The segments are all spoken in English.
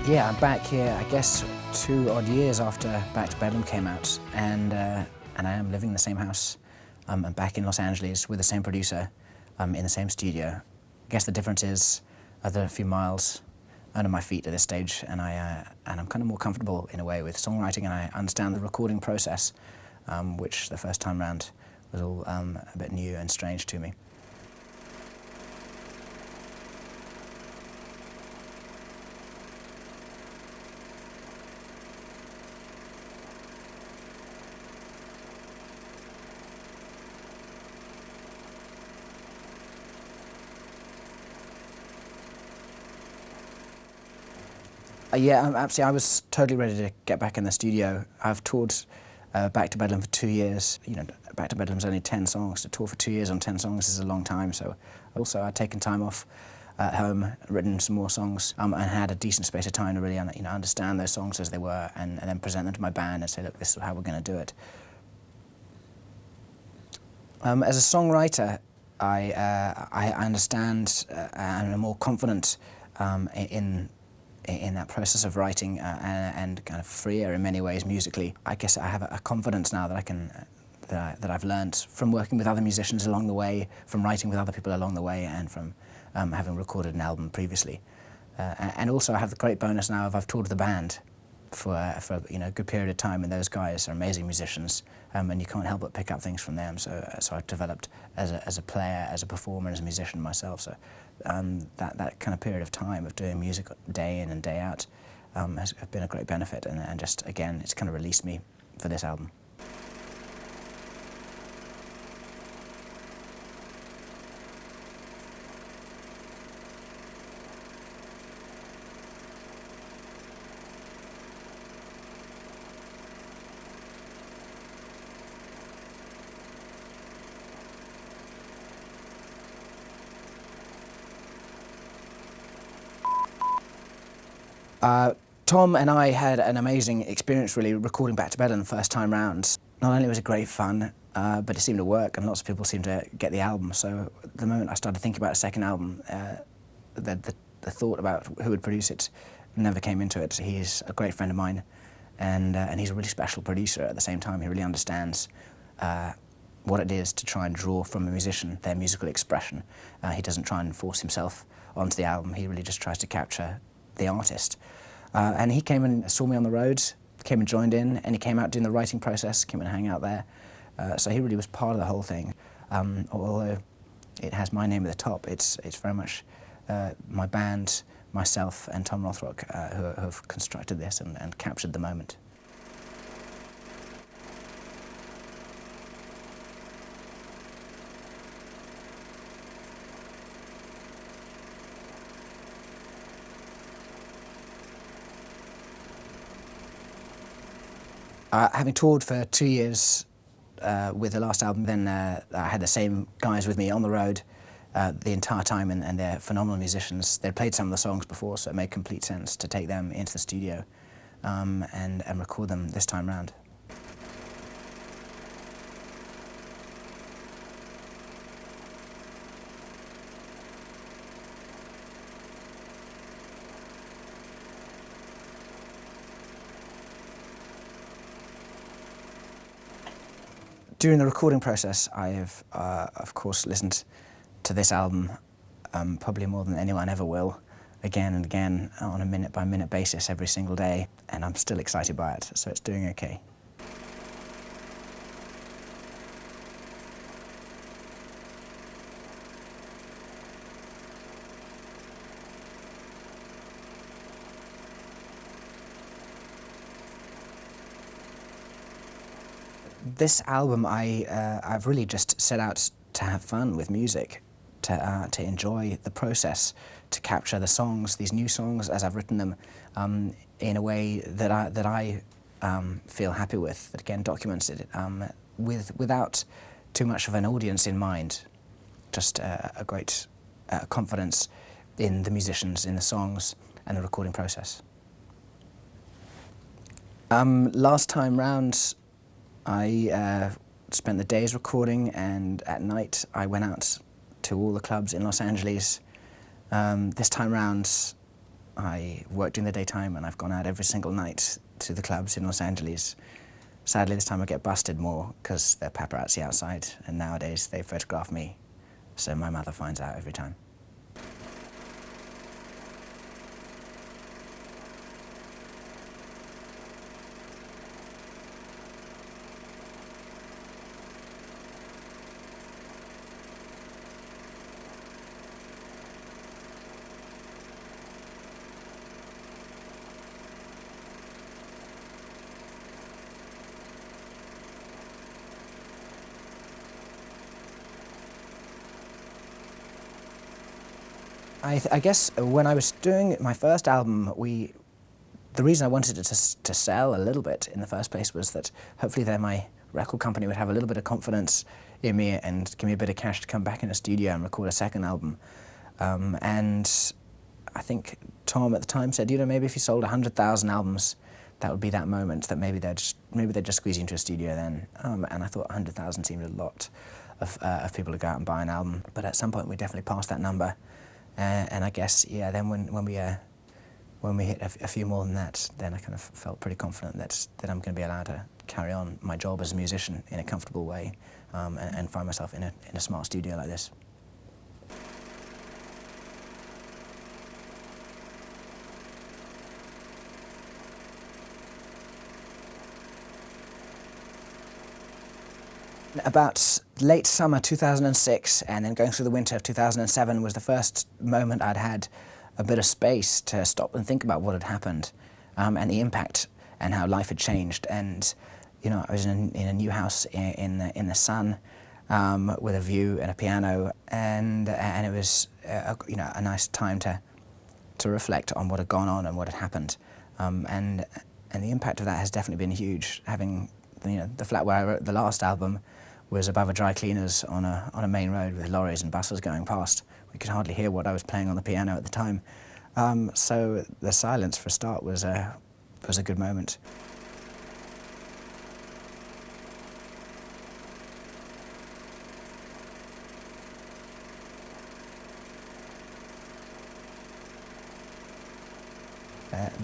Yeah, I'm back here, I guess, 2 odd years after Back to Bedlam came out, and I am living in the same house. I'm back in Los Angeles with the same producer, in the same studio. I guess the difference is there are a few miles under my feet at this stage, and I'm kind of more comfortable in a way with songwriting, and I understand the recording process, which the first time round was all a bit new and strange to me. Yeah, absolutely. I was totally ready to get back in the studio. I've toured Back to Bedlam for 2 years. You know, Back to Bedlam's only 10 songs. To tour for 2 years on 10 songs is a long time. So also I'd taken time off at home, written some more songs, and had a decent space of time to really understand those songs as they were, and then present them to my band and say, look, this is how we're going to do it. As a songwriter, I understand and am more confident in that process of writing and kind of freer in many ways musically. I guess I have a confidence now that I can that I've learned from working with other musicians along the way, from writing with other people along the way, and from having recorded an album previously. And also I have the great bonus now of I've toured the band for a good period of time, and those guys are amazing musicians, and you can't help but pick up things from them. So I've developed as a player, as a performer, as a musician myself. So that kind of period of time of doing music day in and day out has been a great benefit, and just again it's kind of released me for this album. Tom and I had an amazing experience really recording Back to Bedlam the first time round. Not only was it great fun, but it seemed to work, and lots of people seemed to get the album. So the moment I started thinking about a second album, the thought about who would produce it never came into it. He's a great friend of mine, and he's a really special producer at the same time. He really understands what it is to try and draw from a musician their musical expression. He doesn't try and force himself onto the album, he really just tries to capture the artist. And he came and saw me on the road, came and joined in, and he came out doing the writing process, came and hang out there. So he really was part of the whole thing. Although it has my name at the top, it's very much my band, myself and Tom Rothrock who have constructed this and captured the moment. Having toured for 2 years with the last album, then I had the same guys with me on the road the entire time, and they're phenomenal musicians. They'd played some of the songs before, so it made complete sense to take them into the studio and record them this time round. During the recording process, I have, of course, listened to this album probably more than anyone ever will, again and again on a minute-by-minute basis every single day, and I'm still excited by it, so it's doing okay. This album, I've really just set out to have fun with music, to enjoy the process, to capture the songs, these new songs as I've written them, in a way that I feel happy with, that again documents it, without too much of an audience in mind, just a great confidence in the musicians, in the songs and the recording process. Last time round, I spent the days recording, and at night I went out to all the clubs in Los Angeles. This time round I worked in the daytime, and I've gone out every single night to the clubs in Los Angeles. Sadly, this time I get busted more because they're paparazzi outside, and nowadays they photograph me, so my mother finds out every time. I guess when I was doing my first album, the reason I wanted it to sell a little bit in the first place was that hopefully then my record company would have a little bit of confidence in me and give me a bit of cash to come back in a studio and record a second album. And I think Tom at the time said, maybe if you sold 100,000 albums, that would be that moment that maybe they'd just squeeze you into a studio then. And I thought 100,000 seemed a lot of people to go out and buy an album. But at some point we definitely passed that number. And I guess, yeah, then when we hit a few more than that, then I kind of felt pretty confident that I'm going to be allowed to carry on my job as a musician in a comfortable way, and find myself in a smart studio like this. About late summer 2006 and then going through the winter of 2007 was the first moment I'd had a bit of space to stop and think about what had happened, and the impact and how life had changed. And I was in a new house in the sun, with a view and a piano, and it was a nice time to reflect on what had gone on and what had happened, and the impact of that has definitely been huge. Having the flat where I wrote the last album was above a dry cleaners on a main road with lorries and buses going past. We could hardly hear what I was playing on the piano at the time. So the silence for a start was a good moment.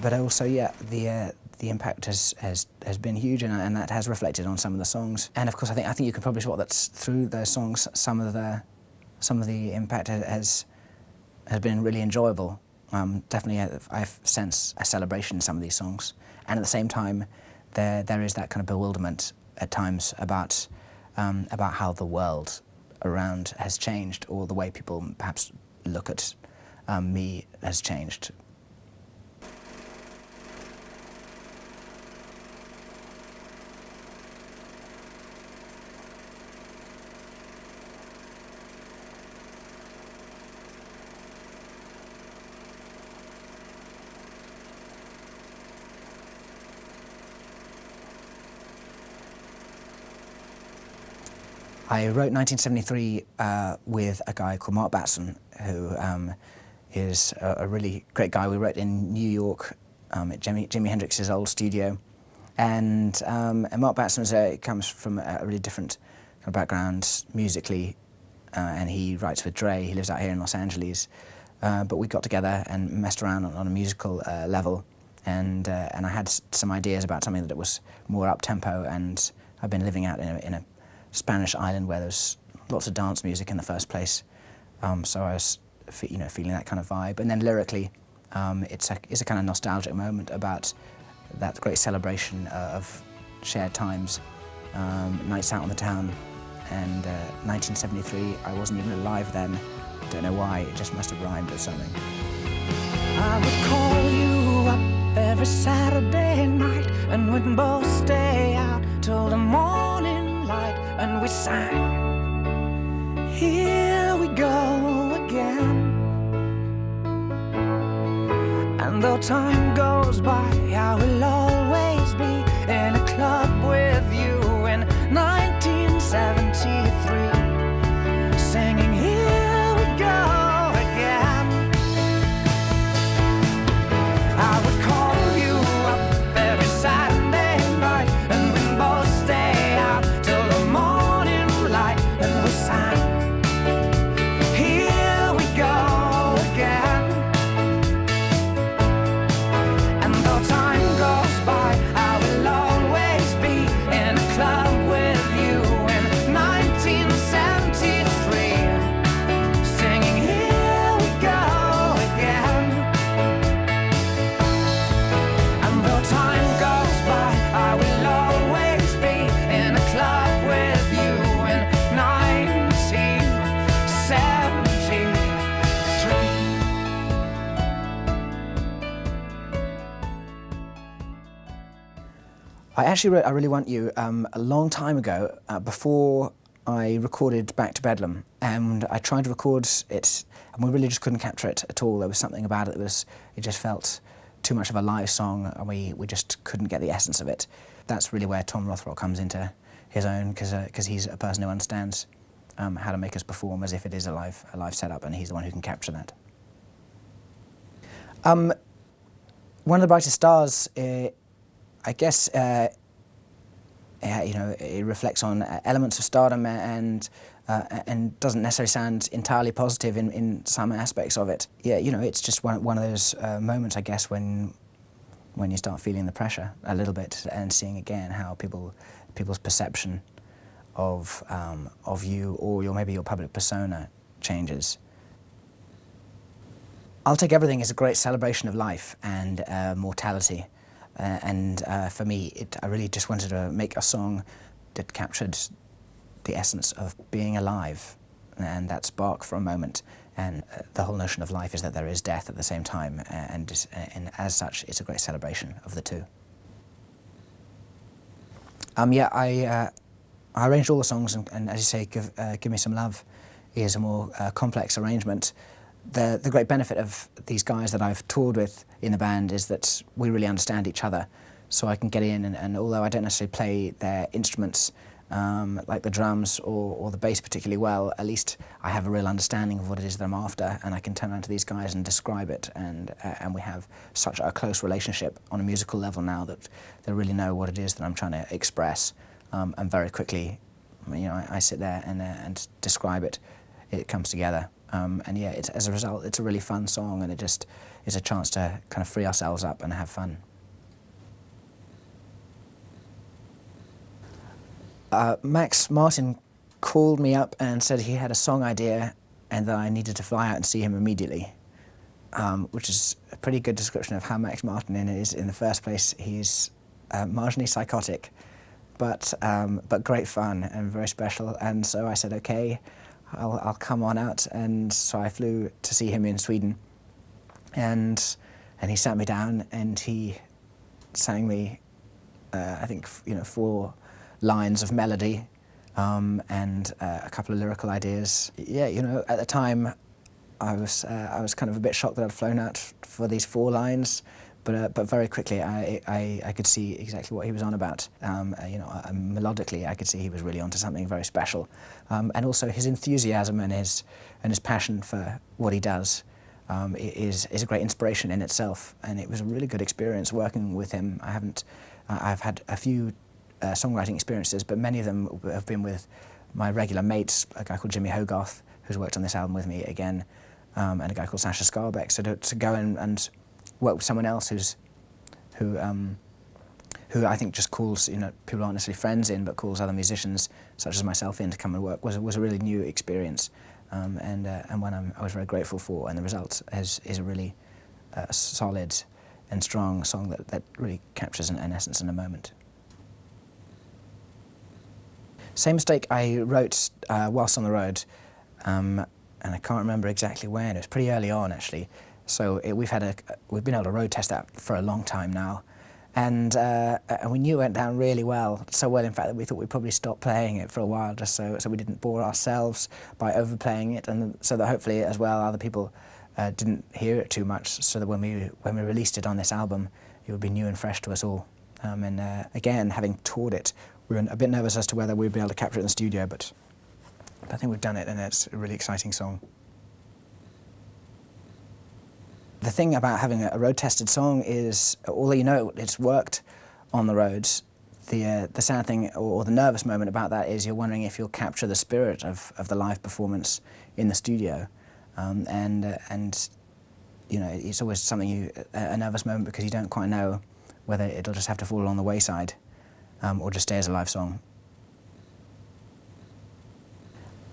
But also, yeah, the impact has been huge, and that has reflected on some of the songs. And of course, I think you can probably spot that through those songs, some of the impact has been really enjoyable. Definitely, I sense a celebration in some of these songs, and at the same time, there is that kind of bewilderment at times about how the world around has changed, or the way people perhaps look at me has changed. I wrote 1973 with a guy called Mark Batson, who is a really great guy. We wrote in New York at Jimi Hendrix's old studio. And Mark Batson comes from a really different kind of background musically, and he writes with Dre. He lives out here in Los Angeles. But we got together and messed around on a musical level, and I had some ideas about something that was more up-tempo, and I've been living out in a Spanish island where there's lots of dance music in the first place, so I was feeling that kind of vibe. And then lyrically, it's a kind of nostalgic moment about that great celebration of shared times, nights out on the town. And 1973, I wasn't even alive then. Don't know why, it just must have rhymed with something. I would call you up every Saturday night, and we'd both stay out till the morning light, and we sang, here we go again. And though time goes by, I will always be in a club with you in 1973, singing, here we go again. I would call you up every Saturday night, and we'd both stay out till the morning light, and we sang, here we go again. And though time goes by, I will always be in a club with you in 1973, singing, here we go again. And though time goes by, I will always be in a club with you in 1973. I actually wrote I Really Want You a long time ago, before I recorded Back to Bedlam, and I tried to record it, and we really just couldn't capture it at all. There was something about it it just felt too much of a live song, and we just couldn't get the essence of it. That's really where Tom Rothrock comes into his own, because he's a person who understands how to make us perform as if it is a live setup, and he's the one who can capture that. One of the brightest stars, I guess, it reflects on elements of stardom and doesn't necessarily sound entirely positive in some aspects of it. Yeah, it's just one of those moments, I guess, when you start feeling the pressure a little bit and seeing again how people's perception of you or maybe your public persona changes. I'll Take Everything is a great celebration of life and mortality. And for me, I really just wanted to make a song that captured the essence of being alive, and that spark for a moment. And the whole notion of life is that there is death at the same time, and as such, it's a great celebration of the two. I arranged all the songs, and as you say, Give Me Some Love is a more complex arrangement. The great benefit of these guys that I've toured with in the band is that we really understand each other, so I can get in and although I don't necessarily play their instruments like the drums or the bass particularly well, at least I have a real understanding of what it is that I'm after, and I can turn around to these guys and describe it, and we have such a close relationship on a musical level now that they really know what it is that I'm trying to express, and very quickly, I sit there and describe it. It comes together. And yeah, as a result, it's a really fun song, and it just is a chance to kind of free ourselves up and have fun. Max Martin called me up and said he had a song idea and that I needed to fly out and see him immediately, which is a pretty good description of how Max Martin is. In the first place, he's marginally psychotic, but great fun and very special. And so I said, okay, I'll come on out. And so I flew to see him in Sweden, and he sat me down and he sang me, I think, 4 lines of melody and a couple of lyrical ideas. Yeah, at the time I was kind of a bit shocked that I'd flown out for these 4 lines, but very quickly I could see exactly what he was on about. Melodically I could see he was really onto something very special, and also his enthusiasm and his passion for what he does is a great inspiration in itself, and it was a really good experience working with him. I've had a few songwriting experiences, but many of them have been with my regular mates, a guy called Jimmy Hogarth, who's worked on this album with me again, and a guy called Sasha Scarbeck. So to go in and work with someone else who I think just calls people who aren't necessarily friends in, but calls other musicians such as myself in to come and work was a really new experience, and one I was very grateful for. And the result is a really solid and strong song that really captures an essence in a moment. Same Mistake I wrote whilst on the road, and I can't remember exactly when. It was pretty early on, actually. So we've been able to road test that for a long time now, and we knew it went down really well. So well, in fact, that we thought we'd probably stop playing it for a while, just so we didn't bore ourselves by overplaying it, and so that hopefully as well other people didn't hear it too much. So that when we released it on this album, it would be new and fresh to us all. And again, having toured it, we were a bit nervous as to whether we'd be able to capture it in the studio, but I think we've done it, and it's a really exciting song. The thing about having a road-tested song is, although it's worked on the roads, the sad thing or the nervous moment about that is you're wondering if you'll capture the spirit of the live performance in the studio, and it's always something a nervous moment because you don't quite know whether it'll just have to fall along the wayside. Or just stay as a live song.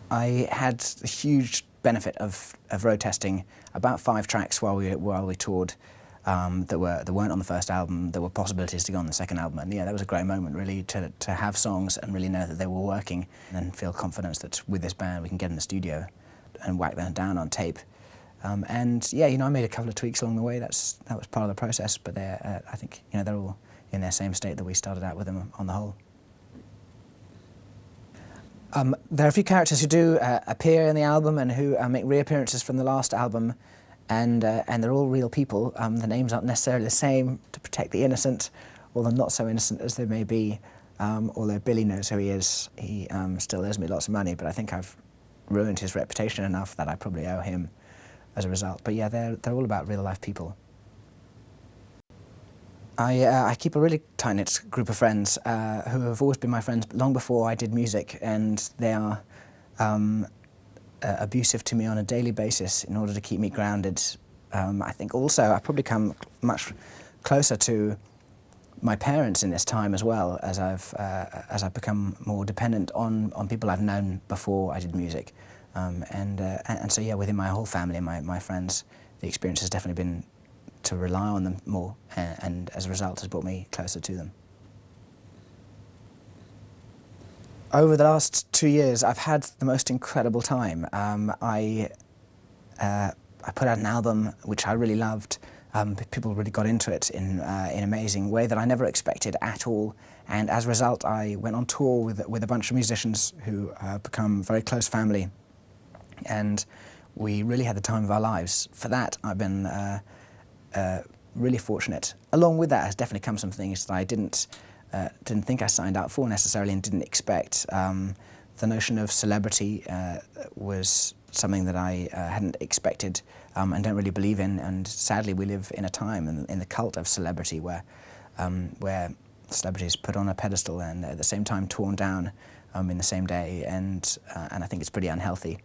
I had a huge benefit of road testing about 5 tracks while we toured that weren't on the first album, that were possibilities to go on the second album. And yeah, that was a great moment really to have songs and really know that they were working and feel confidence that with this band we can get in the studio and whack them down on tape. And yeah, I made a couple of tweaks along the way. That was part of the process, but I think they're all in their same state that we started out with them on the whole. There are a few characters who do appear in the album and who make reappearances from the last album, and they're all real people. The names aren't necessarily the same to protect the innocent, or the not so innocent as they may be. Although Billy knows who he is, he still owes me lots of money, but I think I've ruined his reputation enough that I probably owe him as a result. But yeah, they're all about real life people. I keep a really tight-knit group of friends who have always been my friends long before I did music, and they are abusive to me on a daily basis in order to keep me grounded. I think also I've probably come much closer to my parents in this time as well, as I've become more dependent on people I've known before I did music. And so yeah, within my whole family and my friends, the experience has definitely been to rely on them more, and as a result has brought me closer to them. Over the last 2 years, I've had the most incredible time. I put out an album which I really loved. People really got into it in an amazing way that I never expected at all. And as a result, I went on tour with a bunch of musicians who have become very close family. And we really had the time of our lives. For that, I've been really fortunate. Along with that has definitely come some things that I didn't think I signed up for necessarily and didn't expect. The notion of celebrity was something that I hadn't expected and don't really believe in, and sadly we live in a time in the cult of celebrity where celebrity is put on a pedestal and at the same time torn down in the same day, and I think it's pretty unhealthy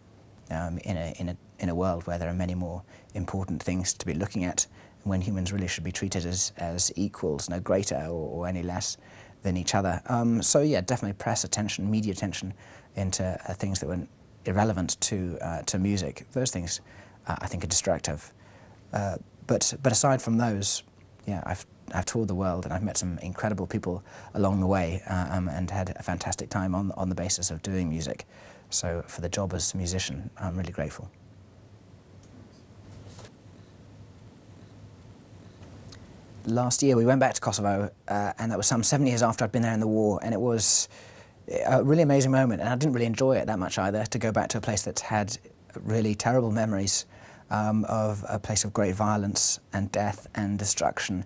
in a world where there are many more important things to be looking at, when humans really should be treated as equals, no greater or any less than each other. So yeah, definitely press attention, media attention into things that were irrelevant to music. Those things I think are destructive. But aside from those, yeah, I've toured the world and I've met some incredible people along the way and had a fantastic time on the basis of doing music. So for the job as a musician, I'm really grateful. Last year we went back to Kosovo and that was some 7 years after I'd been there in the war, and it was a really amazing moment, and I didn't really enjoy it that much either, to go back to a place that's had really terrible memories of a place of great violence and death and destruction.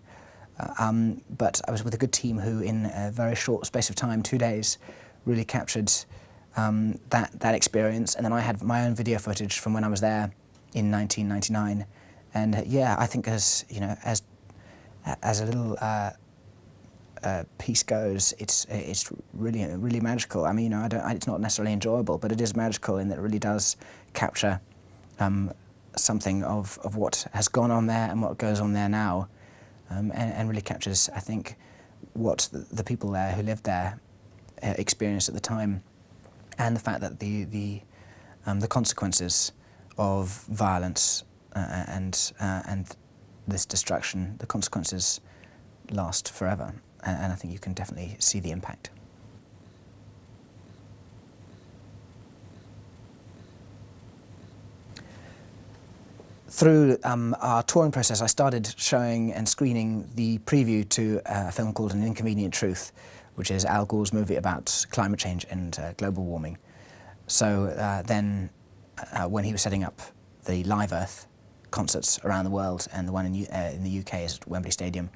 But I was with a good team who in a very short space of time, 2 days, really captured that experience. And then I had my own video footage from when I was there in 1999. And yeah, I think as a little piece goes, it's really magical. I mean, it's not necessarily enjoyable, but it is magical in that it really does capture something of what has gone on there and what goes on there now, and really captures, I think, what the people there who lived there experienced at the time, and the fact that the consequences of violence and this destruction, the consequences last forever, and I think you can definitely see the impact. Through our touring process, I started showing and screening the preview to a film called An Inconvenient Truth, which is Al Gore's movie about climate change and global warming. So then, when he was setting up the Live Earth concerts around the world, and the one in the UK is at Wembley Stadium,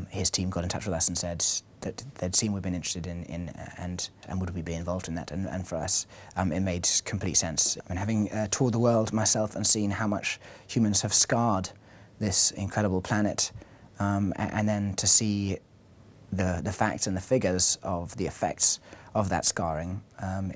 his team got in touch with us and said that they'd seen we'd been interested in and would we be involved in that, and for us it made complete sense. And having toured the world myself and seen how much humans have scarred this incredible planet, and then to see the facts and the figures of the effects of that scarring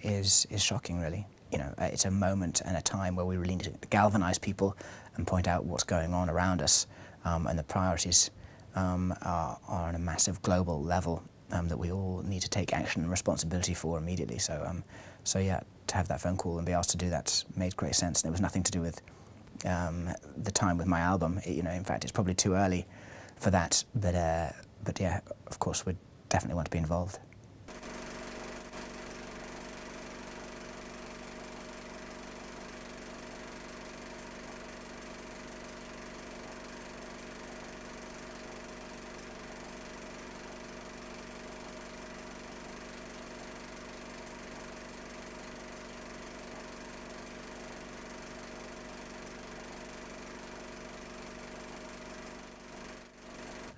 is shocking, really. You know, it's a moment and a time where we really need to galvanise people and point out what's going on around us, and the priorities are on a massive global level that we all need to take action and responsibility for immediately. So yeah, to have that phone call and be asked to do that made great sense, and it was nothing to do with the time with my album. In fact, it's probably too early for that, but yeah, of course, we'd definitely want to be involved.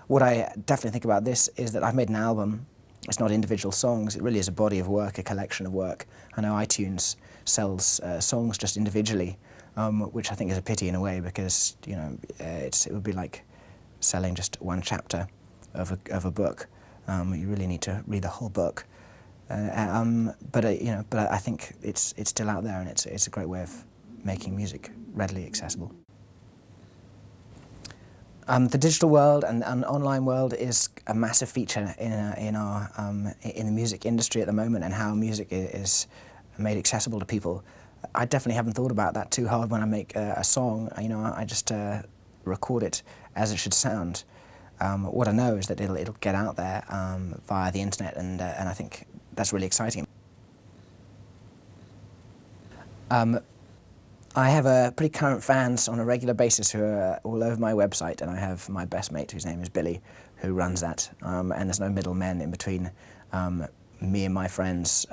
What I definitely think about this is that I've made an album. It's not individual songs, it really is a body of work, a collection of work. I know iTunes sells songs just individually, which I think is a pity in a way, because it would be like selling just one chapter of a book. You really need to read the whole book. But I think it's still out there, and it's a great way of making music readily accessible. The digital world and online world is a massive feature in the music industry at the moment, and how music is made accessible to people. I definitely haven't thought about that too hard when I make a song. I just record it as it should sound. What I know is that it'll get out there via the internet, and I think that's really exciting. I have pretty current fans on a regular basis who are all over my website, and I have my best mate, whose name is Billy, who runs that, and there's no middlemen in between me and my friends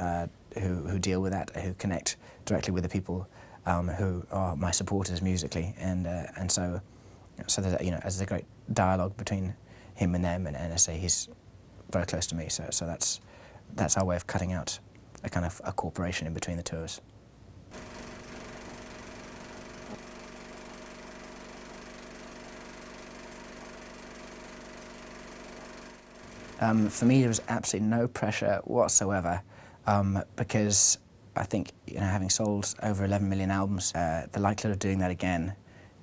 who deal with that, who connect directly with the people who are my supporters musically, and so there's a great dialogue between him and them, and I say he's very close to me, so that's our way of cutting out a kind of a cooperation in between the two of us. For me, there was absolutely no pressure whatsoever, because I think, having sold over 11 million albums, the likelihood of doing that again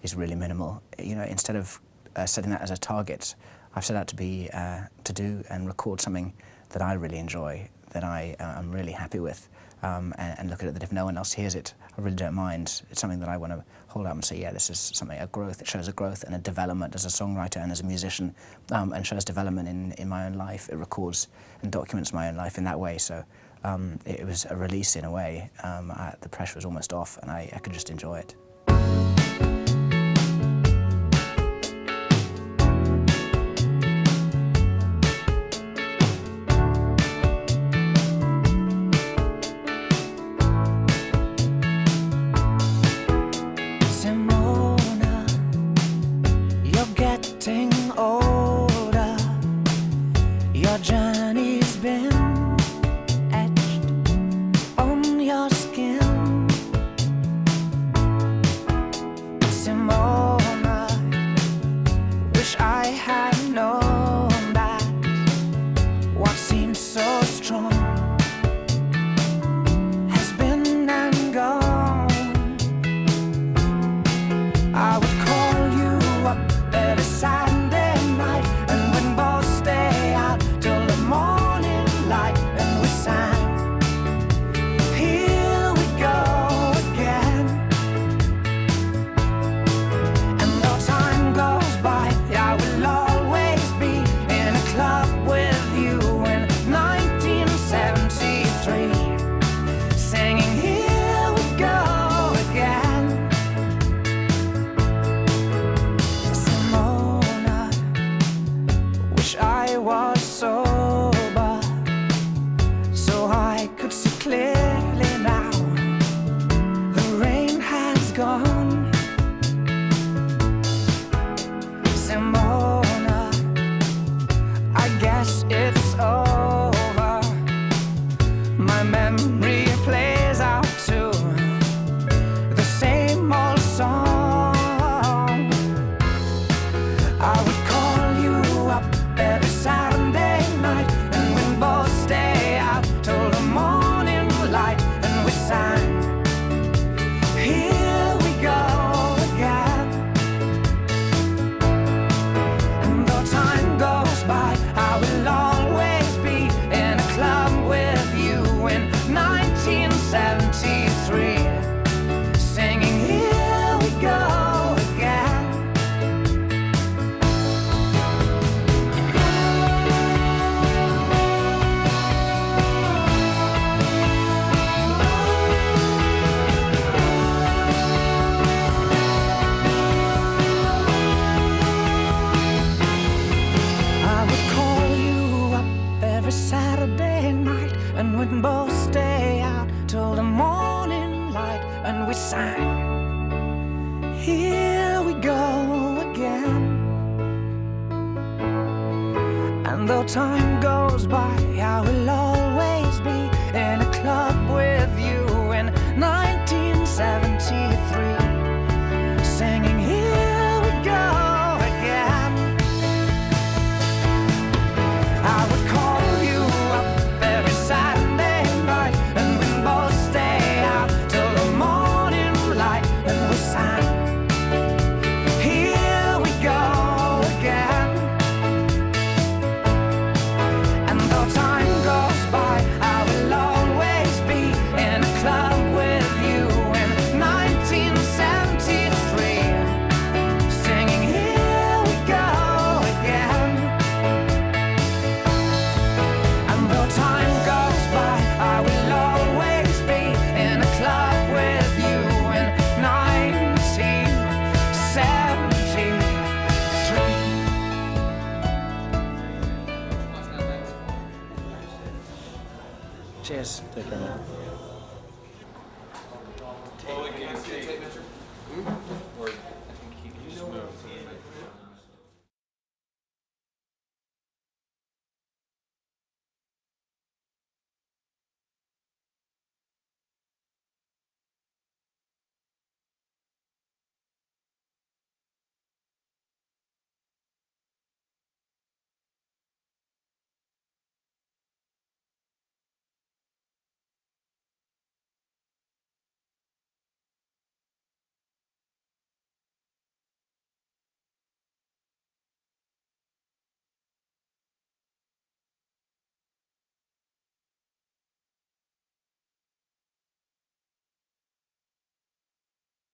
is really minimal. Instead of setting that as a target, I've set out to do and record something that I really enjoy, that I'm really happy with, and look at it that if no one else hears it, I really don't mind. It's something that I want to hold up and say, yeah, this is something, a growth. It shows a growth and a development as a songwriter and as a musician, and shows development in my own life. It records and documents my own life in that way. So it was a release in a way. The pressure was almost off, and I could just enjoy it. Older, your journey's been etched on your skin. Simona, wish I had known that what seemed so strong has been and gone. I would call you up every Saturday night, and we'd both stay out till the morning light, and we sang, here we go again. And though time goes by, I will always be in a club with you in 1973, singing, here we go again. I was sober, so I could see clearly now. The rain has gone. Simona, I guess it's over. My memory plays out to the same old song. I would call you up every Saturday night, and we'd both stay out till the morning light, and we sang, here we go again. And though time goes by, I will always be in a club with you in 1973, singing, here we go again. Every Saturday night, and we'd both stay out till the morning light, and we sang, here we go again. And though time goes by, I will always be in a club with you in 1973, singing, here we go again. I would call you up every Saturday night, and we'd both stay out till the morning light, and we sang, here we go again. And though time goes by, I will always be in a club with you in 1973, singing, here we go again. Time goes by, I will always be in a club with you in 1973. Cheers. Take care, man.